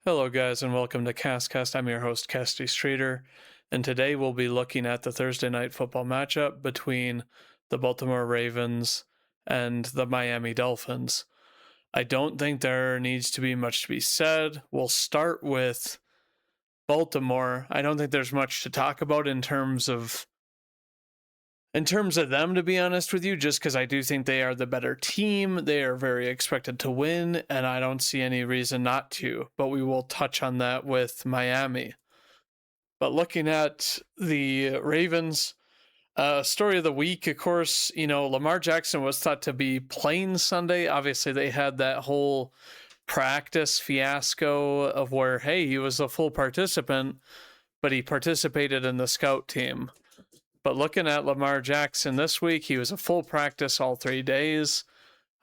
Hello, guys, and welcome to CastCast. I'm your host, Casty Streeter, and today we'll be looking at the Thursday night football matchup between the Baltimore Ravens and the Miami Dolphins. I don't think there needs to be much to be said. We'll start with Baltimore. I don't think there's much to talk about in terms of them, to be honest with you, just because I do think they are the better team. They are very expected to win, and I don't see any reason not to. But we will touch on that with Miami. But looking at the Ravens, story of the week, of course, Lamar Jackson was thought to be playing Sunday. Obviously, they had that whole practice fiasco of where, hey, he was a full participant, but he participated in the scout team. But looking at Lamar Jackson this week, he was a full practice all 3 days.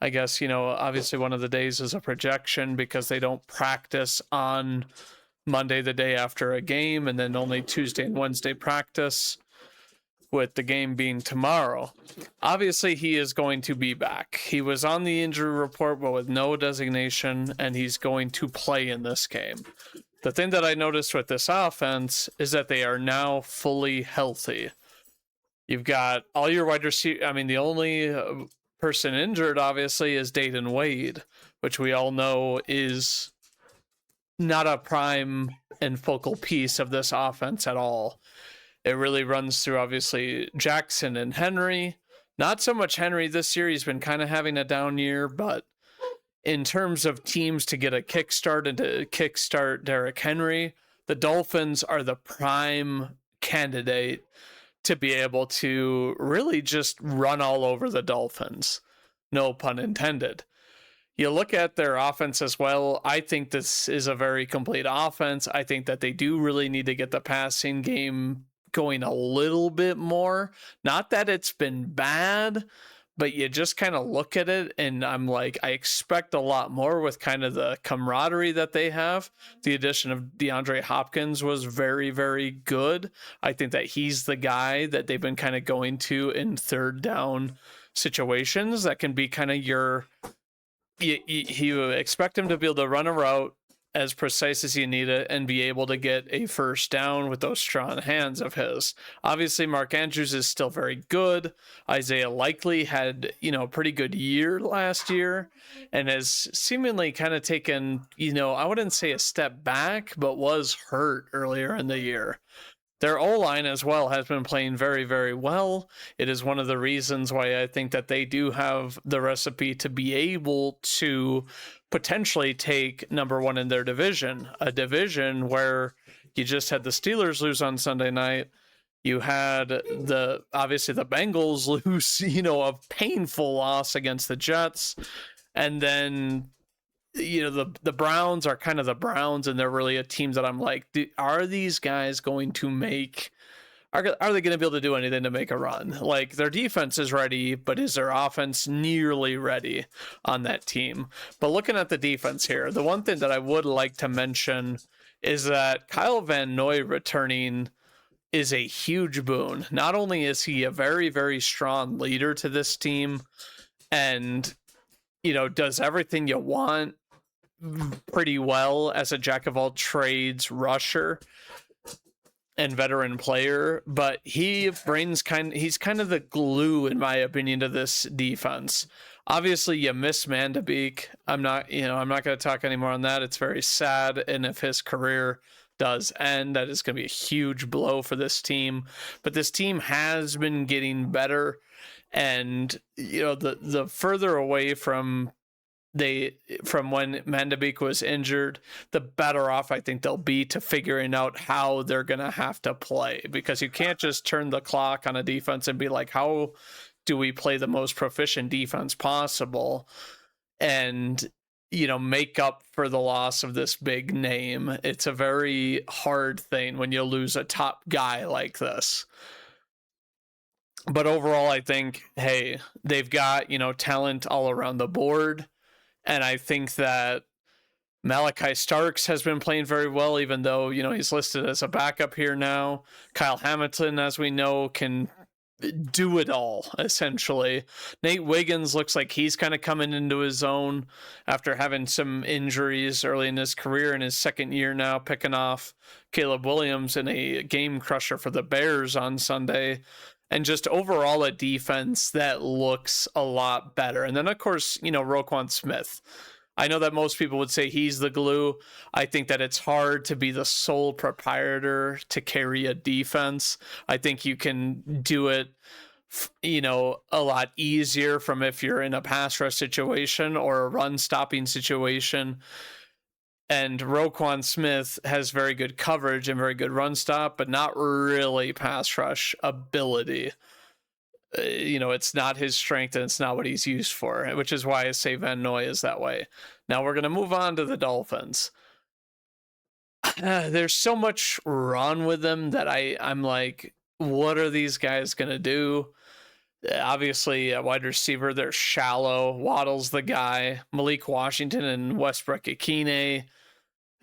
I guess, obviously one of the days is a projection because they don't practice on Monday, the day after a game, and then only Tuesday and Wednesday practice, with the game being tomorrow. Obviously, he is going to be back. He was on the injury report, but with no designation, and he's going to play in this game. The thing that I noticed with this offense is that they are now fully healthy. You've got all your wide receivers. I mean, the only person injured, obviously, is Dayton Wade, which we all know is not a prime and focal piece of this offense at all. It really runs through, obviously, Jackson and Henry. Not so much Henry this year. He's been kind of having a down year, but in terms of teams to get a kickstart and to kickstart Derrick Henry, the Dolphins are the prime candidate to be able to really just run all over the Dolphins. No pun intended. You look at their offense as well. I think this is a very complete offense. I think that they do really need to get the passing game going a little bit more. Not that it's been bad, but you just kind of look at it and I'm like, I expect a lot more with kind of the camaraderie that they have. The addition of DeAndre Hopkins was very, very good. I think that he's the guy that they've been kind of going to in third down situations that can be kind of you expect him to be able to run a route as precise as you need it and be able to get a first down with those strong hands of his. Obviously, Mark Andrews is still very good. Isaiah Likely had, a pretty good year last year and has seemingly kind of taken, I wouldn't say a step back, but was hurt earlier in the year. Their O-line as well has been playing very, very well. It is one of the reasons why I think that they do have the recipe to be able to potentially take number one in their division, a division where you just had the Steelers lose on Sunday night. You had obviously the Bengals lose, a painful loss against the Jets. And then the Browns are kind of the Browns, and they're really a team that I'm like, are these guys going to are they going to be able to do anything to make a run? Like, their defense is ready, but is their offense nearly ready on that team? But looking at the defense here, the one thing that I would like to mention is that Kyle Van Noy returning is a huge boon. Not only is he a very, very strong leader to this team and, does everything you want pretty well as a jack of all trades rusher and veteran player, but he's kind of the glue, in my opinion, to this defense. Obviously, you miss Mandabek. I'm not going to talk anymore on that. It's very sad, and if his career does end, that is going to be a huge blow for this team. But this team has been getting better, and the further away from when Mandabek was injured, the better off I think they'll be to figuring out how they're going to have to play, because you can't just turn the clock on a defense and be like, how do we play the most proficient defense possible and, make up for the loss of this big name. It's a very hard thing when you lose a top guy like this. But overall, I think, hey, they've got, talent all around the board. And I think that Malachi Starks has been playing very well, even though, he's listed as a backup here now. Kyle Hamilton, as we know, can do it all, essentially. Nate Wiggins looks like he's kind of coming into his own after having some injuries early in his career, in his second year now, picking off Caleb Williams in a game crusher for the Bears on Sunday. And just overall a defense that looks a lot better. And then, of course, Roquan Smith. I know that most people would say he's the glue. I think that it's hard to be the sole proprietor to carry a defense. I think you can do it, a lot easier from if you're in a pass rush situation or a run stopping situation. And Roquan Smith has very good coverage and very good run stop, but not really pass rush ability. It's not his strength and it's not what he's used for, which is why I say Van Noy is that way. Now we're going to move on to the Dolphins. There's so much run with them that I'm like, what are these guys going to do? Obviously, a wide receiver, they're shallow. Waddle's the guy. Malik Washington and Westbrook-Ikhine.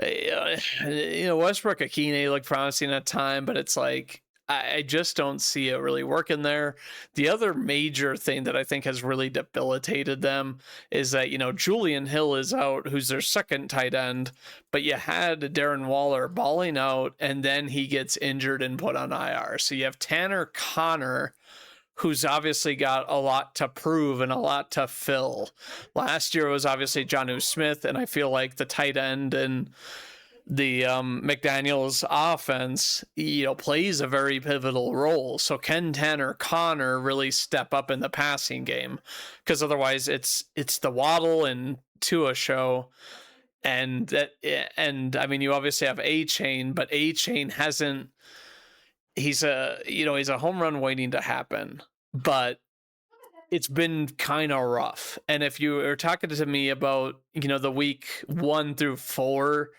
Westbrook-Ikhine looked promising at time, but it's like, I just don't see it really working there. The other major thing that I think has really debilitated them is that, Julian Hill is out, who's their second tight end, but you had Darren Waller balling out, and then he gets injured and put on IR. So you have Tanner Connor, who's obviously got a lot to prove and a lot to fill. Last year was obviously Jonnu Smith, and I feel like the tight end and the McDaniels offense, plays a very pivotal role. So can Tanner Connor really step up in the passing game? Because otherwise it's the Waddle and Tua show. And I mean, you obviously have A-Chain, but A-Chain hasn't, he's a home run waiting to happen, but it's been kind of rough. And if you are talking to me about, the week 1 through 4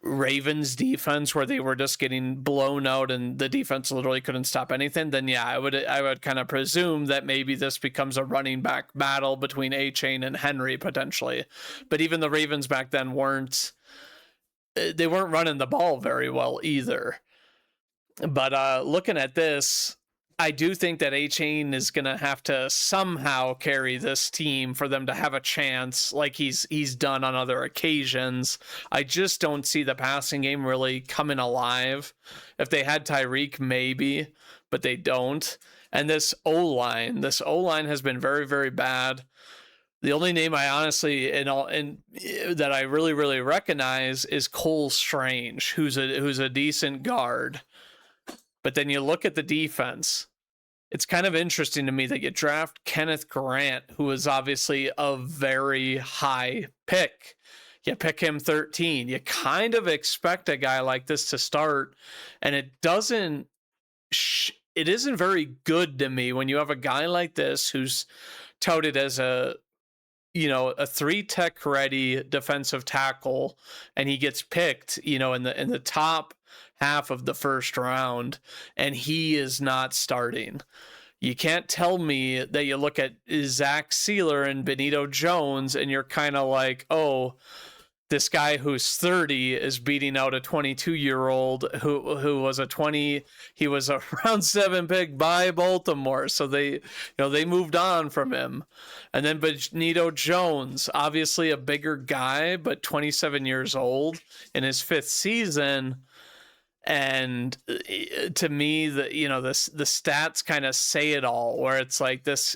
Ravens defense where they were just getting blown out and the defense literally couldn't stop anything, then yeah, I would kind of presume that maybe this becomes a running back battle between A-Chain and Henry potentially. But even the Ravens back then weren't running the ball very well either. But looking at this, I do think that A-Chain is going to have to somehow carry this team for them to have a chance like he's done on other occasions. I just don't see the passing game really coming alive. If they had Tyreek, maybe, but they don't. And this O-line has been very, very bad. The only name I honestly that I really, really recognize is Cole Strange, who's a decent guard. But then you look at the defense. It's kind of interesting to me that you draft Kenneth Grant, who is obviously a very high pick. You pick him 13. You kind of expect a guy like this to start, and it isn't very good to me when you have a guy like this who's touted as a 3-tech ready defensive tackle, and he gets picked, in the top half of the first round, and he is not starting. You can't tell me that you look at Zach Sealer and Benito Jones and you're kind of like, oh, this guy who's 30 is beating out a 22-year-old who was he was a round 7 pick by Baltimore. So they moved on from him. And then Benito Jones, obviously a bigger guy, but 27 years old in his 5th season. And to me, the stats kind of say it all, where it's like this.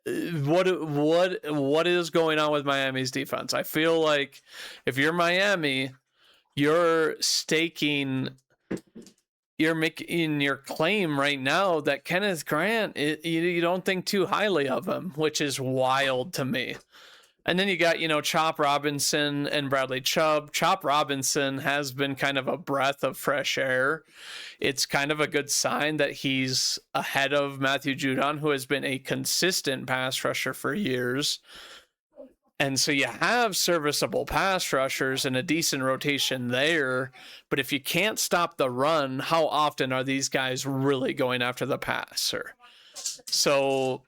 What is going on with Miami's defense? I feel like if you're Miami, you're making your claim right now that Kenneth Grant, you don't think too highly of him, which is wild to me. And then you got, Chop Robinson and Bradley Chubb. Chop Robinson has been kind of a breath of fresh air. It's kind of a good sign that he's ahead of Matthew Judon, who has been a consistent pass rusher for years. And so you have serviceable pass rushers and a decent rotation there. But if you can't stop the run, how often are these guys really going after the passer? So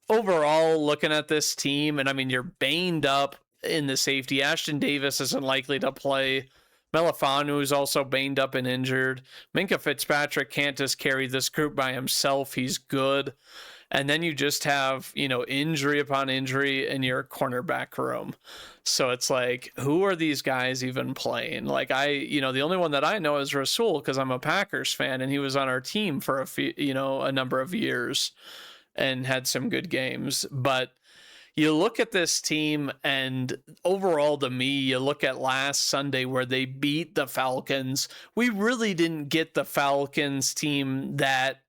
overall, looking at this team, and I mean, you're banged up in the safety. Ashton Davis isn't likely to play. Melifonwu is also banged up and injured. Minka Fitzpatrick can't just carry this group by himself. He's good. And then you just have, injury upon injury in your cornerback room. So it's like, who are these guys even playing? Like the only one that I know is Rasul because I'm a Packers fan and he was on our team for a number of years and had some good games. But you look at this team and overall to me, you look at last Sunday where they beat the Falcons. We really didn't get the Falcons team that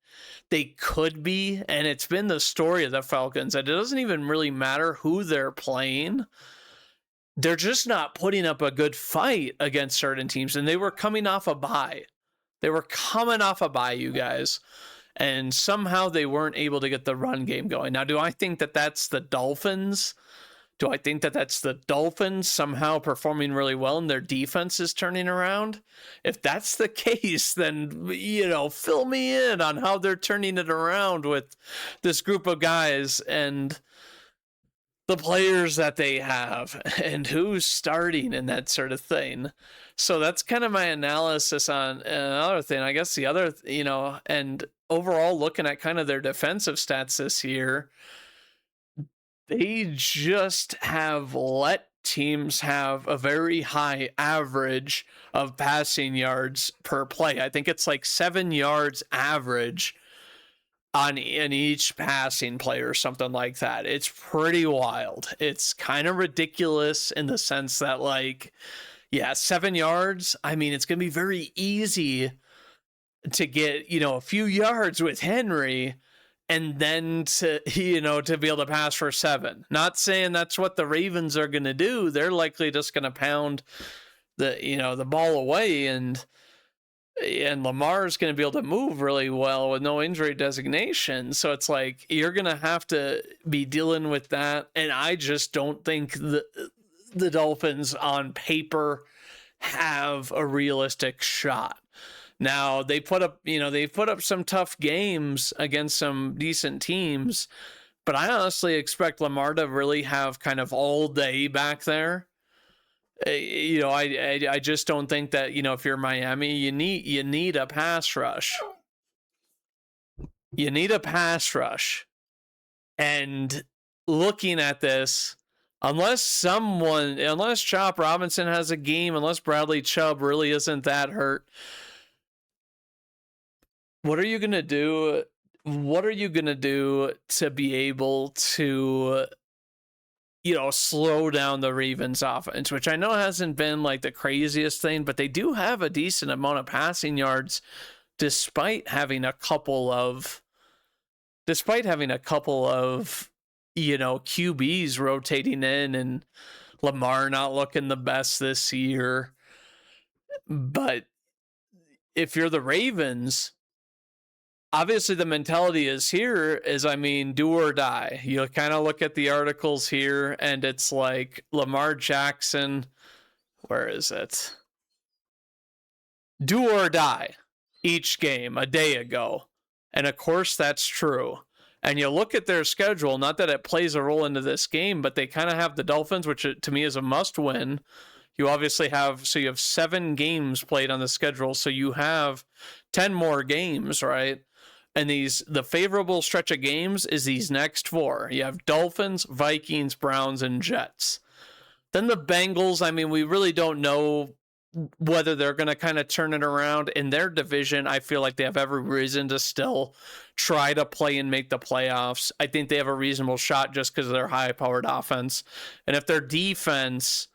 they could be, and it's been the story of the Falcons that it doesn't even really matter who they're playing. They're just not putting up a good fight against certain teams, and they were coming off a bye. You guys, and somehow they weren't able to get the run game going. Now, do I think that that's the Dolphins? Do I think that that's the Dolphins somehow performing really well and their defense is turning around? If that's the case, then, fill me in on how they're turning it around with this group of guys and the players that they have and who's starting and that sort of thing. So that's kind of my analysis on another thing. I guess the other, and overall looking at kind of their defensive stats this year, they just have let teams have a very high average of passing yards per play. I think it's like 7 yards average in each passing play or something like that. It's pretty wild. It's kind of ridiculous in the sense that 7 yards. I mean, it's going to be very easy to get, a few yards with Henry and then to be able to pass for 7. Not saying that's what the Ravens are going to do. They're likely just going to pound the ball away, and Lamar's going to be able to move really well with no injury designation. So it's like you're going to have to be dealing with that. And I just don't think the Dolphins on paper have a realistic shot. Now they put up some tough games against some decent teams, but I honestly expect Lamar to really have kind of all day back there. I just don't think that, if you're Miami, you need a pass rush. You need a pass rush. And looking at this, unless Chop Robinson has a game, unless Bradley Chubb really isn't that hurt, what are you going to do? What are you going to do to be able to, slow down the Ravens offense, which I know hasn't been like the craziest thing, but they do have a decent amount of passing yards despite having a couple of QBs rotating in and Lamar not looking the best this year. But if you're the Ravens, obviously the mentality is do or die. You kind of look at the articles here and it's like Lamar Jackson, where is it? Do or die each game a day ago. And of course that's true. And you look at their schedule, not that it plays a role into this game, but they kind of have the Dolphins, which to me is a must win. You obviously have 7 games played on the schedule. So you have 10 more games, right? And the favorable stretch of games is these next 4. You have Dolphins, Vikings, Browns, and Jets. Then the Bengals, we really don't know whether they're going to kind of turn it around. In their division, I feel like they have every reason to still try to play and make the playoffs. I think they have a reasonable shot just because of their high-powered offense. And if their defense,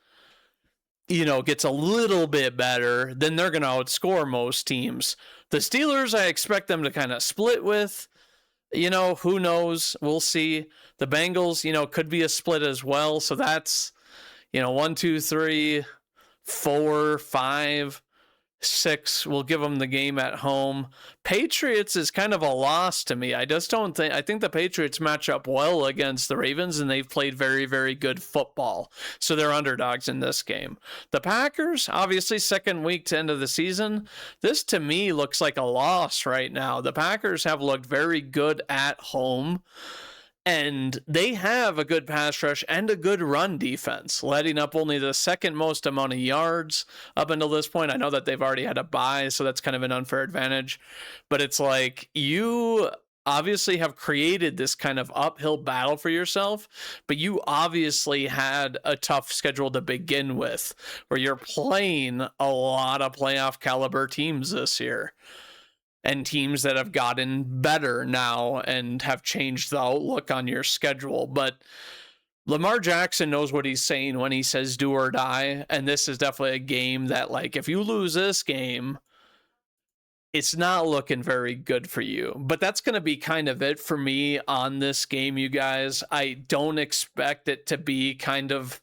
gets a little bit better, then they're going to outscore most teams. The Steelers, I expect them to kind of split with. Who knows? We'll see. The Bengals, could be a split as well. So that's, 1, 2, 3, 4, 5, 6. We'll give them the game at home. Patriots is kind of a loss to me. I think the Patriots match up well against the Ravens, and they've played very, very good football. So they're underdogs in this game. The Packers, obviously second week to end of the season. This to me looks like a loss right now. The Packers have looked very good at home. And they have a good pass rush and a good run defense, letting up only the second most amount of yards up until this point. I know that they've already had a bye, so that's kind of an unfair advantage. But it's like, you obviously have created this kind of uphill battle for yourself, but you obviously had a tough schedule to begin with, where you're playing a lot of playoff caliber teams this year, and teams that have gotten better now and have changed the outlook on your schedule. But Lamar Jackson knows what he's saying when he says do or die. And this is definitely a game that, like, if you lose this game, it's not looking very good for you. But that's going to be kind of it for me on this game, you guys. I don't expect it to be kind of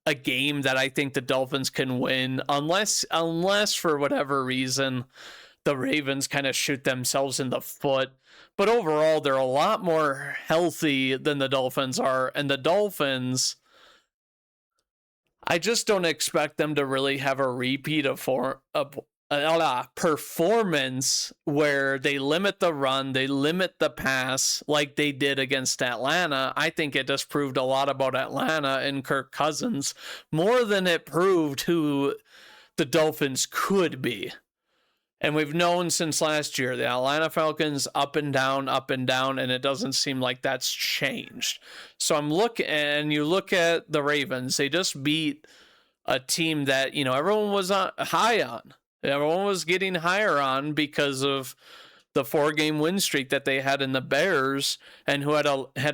a game that I think the Dolphins can win, unless for whatever reason the Ravens kind of shoot themselves in the foot. But overall, they're a lot more healthy than the Dolphins are. And the Dolphins, I just don't expect them to really have a repeat of performance where they limit the run, they limit the pass like they did against Atlanta. I think it just proved a lot about Atlanta and Kirk Cousins, more than it proved who the Dolphins could be. And we've known since last year, the Atlanta Falcons up and down, and it doesn't seem like that's changed. So you look at the Ravens, they just beat a team that, everyone was high on. Everyone was getting higher on because of the 4-game win streak that they had in the Bears, and who had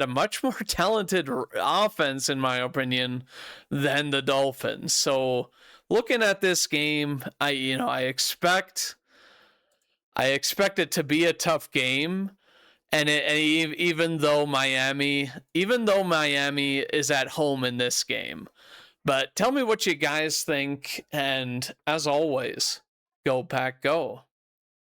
a much more talented offense, in my opinion, than the Dolphins. So looking at this game, I expect it to be a tough game, and even though Miami is at home in this game. But tell me what you guys think, and as always, go Pack Go.